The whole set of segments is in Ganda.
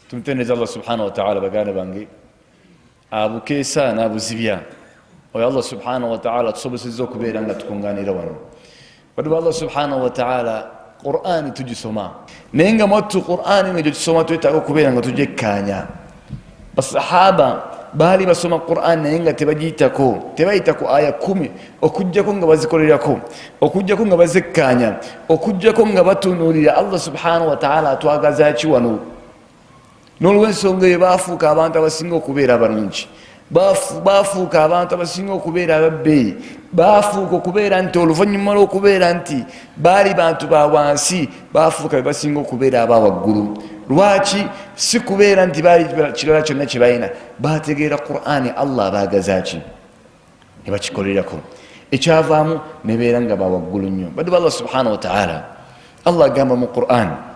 tumtene Allah subhanahu wa ta'ala bagana bangi abu kesa na abu zibia o Allah subhanahu wa ta'ala tsobo sizo kubera nga tukunganira wano badu Allah subhanahu wa ta'ala Qur'ani tujisoma nenga matu Qur'ani ngejisoma tuita kubera nga tujekanya basahaba bali basoma Qur'an nenga tebajitako tebayitako aya 10 okujjako nga bazikolera okujjako nga bazekanya okujjako nga batunulira Allah subhanahu wa ta'ala atwagaza ki wano nolwensonga bafuuka abantu abasinga okubeera abalungi bafuuka abantu abasinga okubeera ababbeeyi bafuuka okubeera nti oluvannyuma lw'okubeera nti baali bantu ba wansi bafuuka bebasinga okubeera abawaggulu lwaki si kubeera nti baali kirala kyonna kye balina bategeera Qur'ani Allah abaagazaki ne bakikolerako ekyavaamu ne beera nga bawaggulu nnyo baddu ba Allah subhanahu wa ta'ala Allah agamba mu Qur'an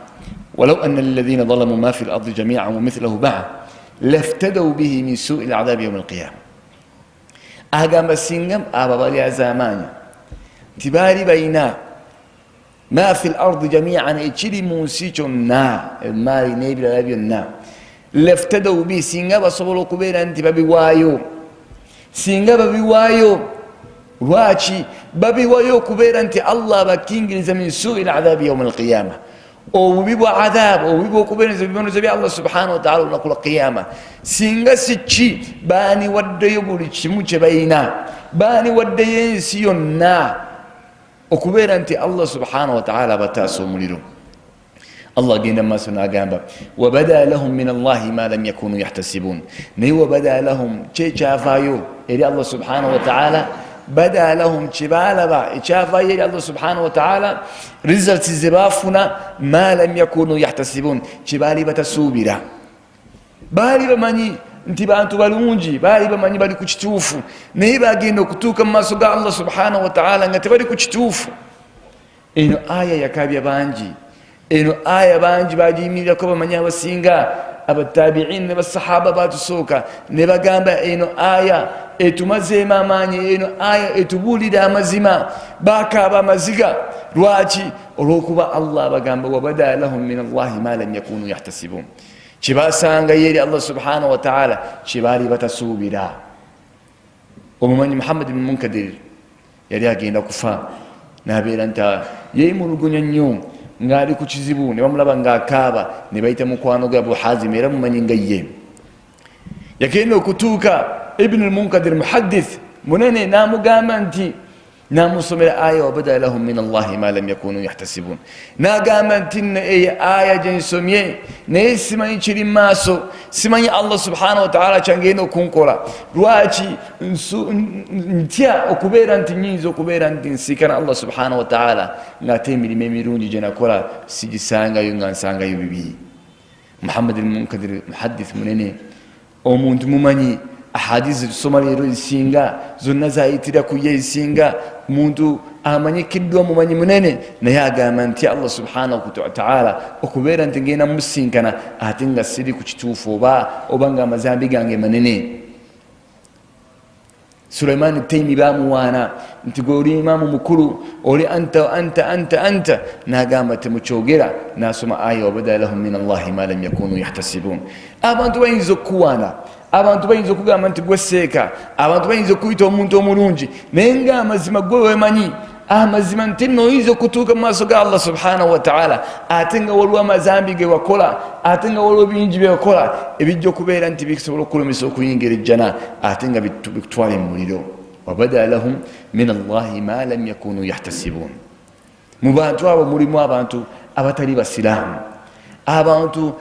ولو أن للذين ظلموا ما في الأرض جميعا ومثله معه لافتدوا به من سوء العذاب يوم القيامة أهجم السنجم أبابالي زمانيا تبالي بينا ما في الأرض جميعا إتشري موسيقنا المالي نيبل الأبينا لافتدوا به سنجم صبروا كبيرا أنت بابي وايو سنجم بابي وايو واشي بابي وايو كبيرا أنت الله بكينجلز من سوء العذاب يوم القيامة او بيبو عذاب او بيبو كوبين زبي الله سبحانه وتعالى نقول قيامه سينغا سيتشي باني وديو بولي تشموچ بينا باني وديو سيونا او كوبين انت الله سبحانه وتعالى بتاسو مليرو الله جينا ما سنا جنبا وبدا لهم من الله ما لم يكونوا يحتسبون ني وبدا لهم تشي شافايو الى الله سبحانه وتعالى بدا لهم جبال با شافا يلي الله سبحانه وتعالى رزلت الزبافنا ما لم يكونوا يحتسبون جبالي بتسوبرا بالي بماني انت بانتو بالونجي بالي بماني بالي كتشوفو نيبا جينو كتوك ما سوغا الله سبحانه وتعالى انت بالي كتشوفو انو آية يكابي بانجي انو آية بانجي باجي ميلا كوبا مانيا وسينغا aba tabi'in ne basahaba batusoka ne bagamba eno aya etumaze mamanyi eno aya etubulira amazima bakaba maziga lwaki olwokuba Allah bagamba wabada lahum min Allah ma lam yakunu yahtasibun kibasanga yeri Allah subhanahu wa ta'ala kibali batasubira omumanyi Muhammad bin Munkadir yali agenda kufa nabera nta yeyimulugunya nnyo ngali ku kizibu ne bamulaba ng'akaaba ne bayita mukwano gwa Abu Hazim era mumanyi nga ye yakenda okutuuka Ibn al-Munkadir muhaddith munene namugamba nti namusomera aya wabada lahum min Allahi ma lam yakunu yahtasibun nagamba nti aya gyensomye naye simanyi kiri maaso simanyi Allah subhanahu wa ta'ala kyangenda okunkola lwaki ntya okubeera nti nyinza okubeera nti nsiikana Allah subhanahu wa ta'ala ng'ate emirimu emirungi gye nakola sigisangayo nga nsangayo bibi Muhammad al-Munkadir muhaddith munene omuntu mumanyi ahadithi tusoma leero ezisinga zonna zayitira ku ye ezisinga omuntu amanyikiddwa mumanyi munene naye agamba nti Allah subhanahu wa ta'ala okubeera nti ngenda musinkana ate nga siri ku kituufu oba nga amazambi gange manene Sulaiman Taymi bamuwaana nti gwe oli imaamu mukulu oli anta nagamba temukyogera nasoma aya wabada lahum min Allahi ma lam yakunu yahtasibun abantu bayinza okuwaana abantu bayinza okugamba nti gwe seeka abantu bayinza okuyita omuntu omulungi naye nga amazima gwe wemanyi amazima nti nno oyinza okutuuka mu maaso ga Allah subhanahu wa ta'ala ate nga waliwo amazambi ge wakola ate nga waliwo bingi bye wakola ebijja okubeera nti bisobola okukulumisa okuyingira ejjana ate nga bikutwala mu muliro wabada lahum min Allahi ma lam yakunu yahtasibun mu bantu abo mulimu abantu abatali basiraamu abantu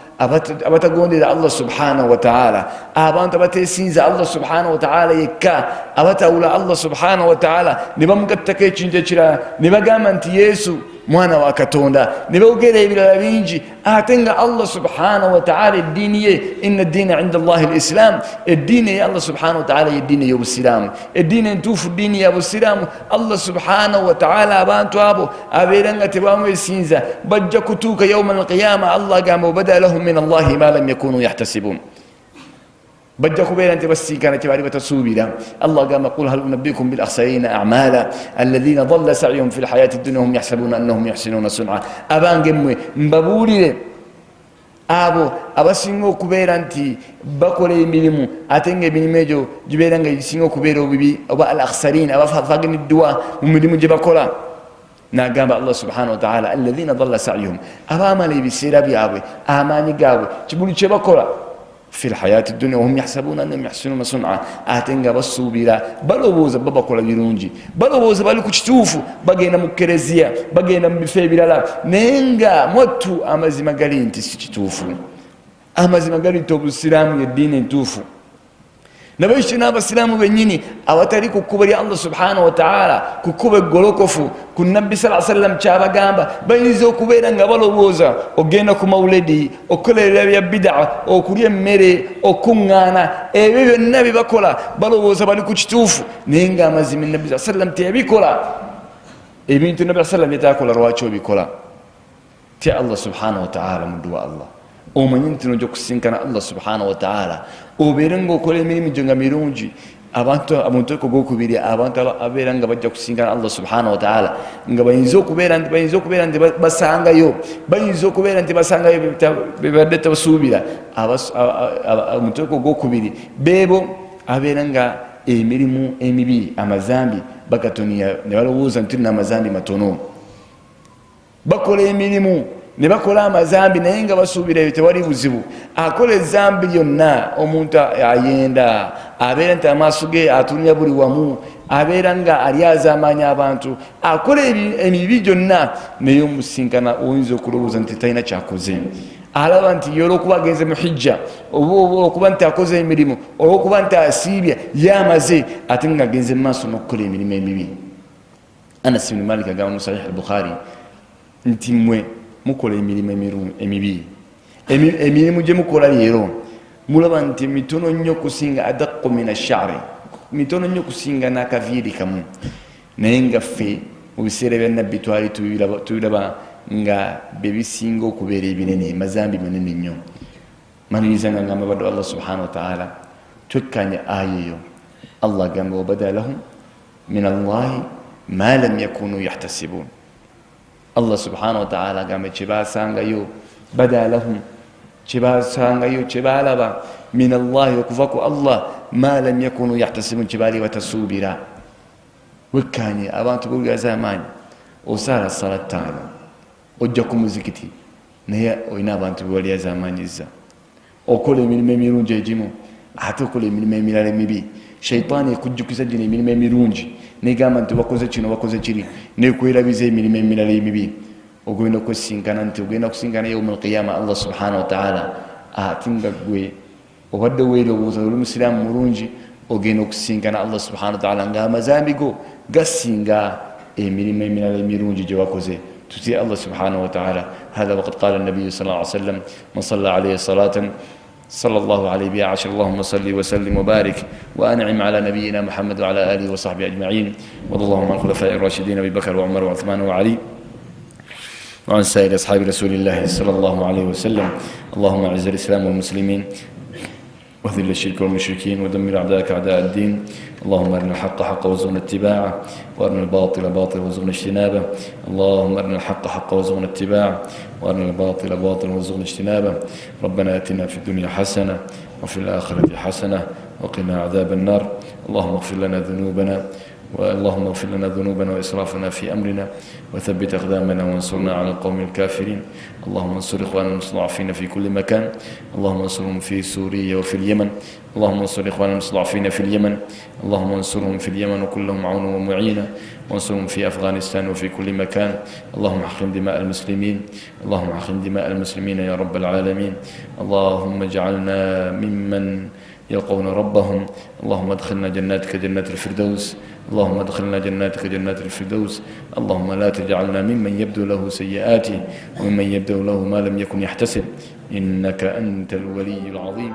abatagondera Allah subhanahu wa ta'ala abantu abatesinza Allah subhanahu wa ta'ala yekka abatawula Allah subhanahu wa ta'ala ne bamugattako ekintu ekirala ne bagamba nti Yesu mwana wa Katonda ne boogera ebirala bingi ate nga Allah subhanahu wa ta'ala eddiini ye inna addiina inda Allahi al-Islam eddiini ya Allah subhanahu wa ta'ala yeddiini y'obusiraamu eddiini entuufu ddiini ya busiraamu Allah subhanahu wa ta'ala abantu abo abeera nga tebamwesinza bajja kutuuka yawma al-qiyama Allah agamba wabada lahum min Allahi ma lam yakunu yahtasibun bajja kubeera nti basinkana kye baali batasuubira Allah agamba qul hal unabbiukum bil akhsarina a'mala alladhina dhalla sa'yuhum fil hayati dunya hum yahsabuna annahum yuhsinuna sun'a abange mmwe mbabuulire abo abasinga okubeera nti bakola emirimu ate nga emirimu egyo gibeera nga gisinga okubeera obubi oba al akhsarin abafaganiddwa mu mirimu gye bakola. N'agamba Allah subhanahu wa ta'ala alladhina dalla sa'yuhum, abaamala ebiseera byabwe amaanyi gaabwe kibuli kye bakola fi lhayati dunia wahum yahsabuna annahum yuhsinuna sun'a, ate nga basuubira balowooza babakola birungi, balowooza bali ku kituufu, bagenda mu kereziya, bagenda mu bifo ebirala, naye nga mwattu amazima gali nti si kituufu. Amazima gali nti obusiraamu yeddiini entuufu. Nabaishyo n'abasiraamu bennyini awatali ku kkubo lya Allah subhanahu wa ta'ala, ku kkubo eggolokofu, ku nabbi sallallahu alayhi wa sallam kyabagamba, bayinza okubeera nga balowooza ogenda ku mawuledi, okukolerera bya bid'a, okulya emmere, okuŋŋaana, ebyo byonna bye bakola balowooza bali ku kituufu, naye nga amazima nabbi sallallahu alayhi wa sallam teyabikola. Ebintu nabbi sallallahu alayhi wa sallam byetaakola lwaki obikola? Tya Allah subhanahu wa ta'ala muddu wa Allah, omanyi nti nojja kusinkana Allah subhanahu wa ta'ala, obeere ng'okola emirimu gyo nga mirungi. Abantu ogwokubiri, abantu abeera nga bajja kusinkana Allah subhanahu wa ta'ala nga bayinza okubeera nti basangayo, bayinza okubeera nti basangayo bebadde tabasuubira. Omuteeko ogwokubiri beebo abeera nga emirimu emibi, amazambi bagatonia ne balowooza nti tulina amazambi matono, bakola emirimu ne bakola amazambi naye nga basuubira ebyo tewali buzibu. Akola ezambi lyonna, omuntu ayenda, abeera nti amaaso ge atunira buli wamu, abeera nga ali azaamaanya abantu, akola emibi gyonna, naye omusinkana oyinza okulowooza nti talina kyakoze. Alaba nti olwokuba agenze mu hijja, olwokuba nti akoze emirimu, olwokuba nti asiibye yamaze, ate nga agenze mu maaso n'okukola emirimu emibi. Anas ibn Malik agamba mu Sahih al-Bukhari nti mmwe mukola emirimu emibi, emirimu gye mukola leero mulaba nti mitono nnyo kusinga adaqqu min ash-sha'ri, mitono nnyo kusinga n'akaviiri kamu, naye nga ffe mu biseera bya nabbi twali tubiraba nga bebisinga okubeera ebinene, mazambi manene nnyo. Maliriza nga ngamba badde Allah subhanahu wa ta'ala twekkanya aya eyo. Allah agamba wabada lahum min Allahi ma lam yakunu yahtasibun. Allah subhanahu wa ta'ala agamba kyebasangayo, bada lahum kyebasangayo, kyebalaba min Allahi okuva ku Allah ma lam yakunu yahtasibun, kyebaali batasuubira. Wekkanye abantu b'olyaza amaanyi, osaala sala ttaano, ojja ku muzikiti naye olina abantu bebalyaza amaanyiza, okola emirimu emirungi egimu ate okola emirimu emirala emibi. Shaitaani ekujjukiza gino emirimu emirungi negamba nti wakoze kino wakoze kiri, nekwerabiza emirimu emirala emibi. Ogenda kwesinkana nti ogenda kusinkana yawma alqiyama Allah subhanahu wa ta'ala, ate nga gwe obadde weerowooza oli musiraamu mulungi, ogenda okusinkana Allah subhanahu wa ta'ala nga amazambi go gasinga emirimu emirala emirungi gye wakoze. تسي الله سبحانه وتعالى. هذا وقد قال النبي صلى الله عليه وسلم من صلى عليه صلاة صلى الله عليه بها عشر اللهم صل وسلم وبارك وأنعم على نبينا محمد وعلى آله وصحبه أجمعين. وارض اللهم عن الخلفاء الراشدين أبي بكر وعمر وعثمان وعلي وعن سائر أصحاب رسول الله صلى الله عليه وسلم. اللهم أعز الإسلام والمسلمين واذل الشرك والمشركين ودمر أعداءك أعداء الدين. اللهم أرنا الحق حقا وارزقنا اتباعه وأرنا الباطل باطلا وارزقنا اجتنابه. اللهم أرنا الحق حقا وارزقنا اتباعه وأرنا الباطل باطلا وارزقنا اجتنابه. ربنا آتنا في الدنيا حسنة وفي الآخرة حسنة وقنا عذاب النار. اللهم اغفر لنا ذنوبنا وإسرافنا في أمرنا وثبت أقدامنا وانصرنا على القوم الكافرين. اللهم انصر إخواننا المستضعفين في كل مكان. اللهم انصرهم في سوريا وفي اليمن. اللهم انصر إخواننا المستضعفين في اليمن. اللهم انصرهم في اليمن وكلهم عونا ومعينا. وانصرهم في أفغانستان وفي كل مكان. اللهم احقن دماء المسلمين. اللهم احقن دماء المسلمين يا رب العالمين. اللهم اجعلنا ممن يلقون ربهم. اللهم ادخلنا جناتك جنات الفردوس. اللهم ادخلنا جناتك جنات الفردوس. اللهم لا تجعلنا ممن يبدو له سيئاته وممن يبدو له ما لم يكن يحتسب، إنك أنت الولي العظيم.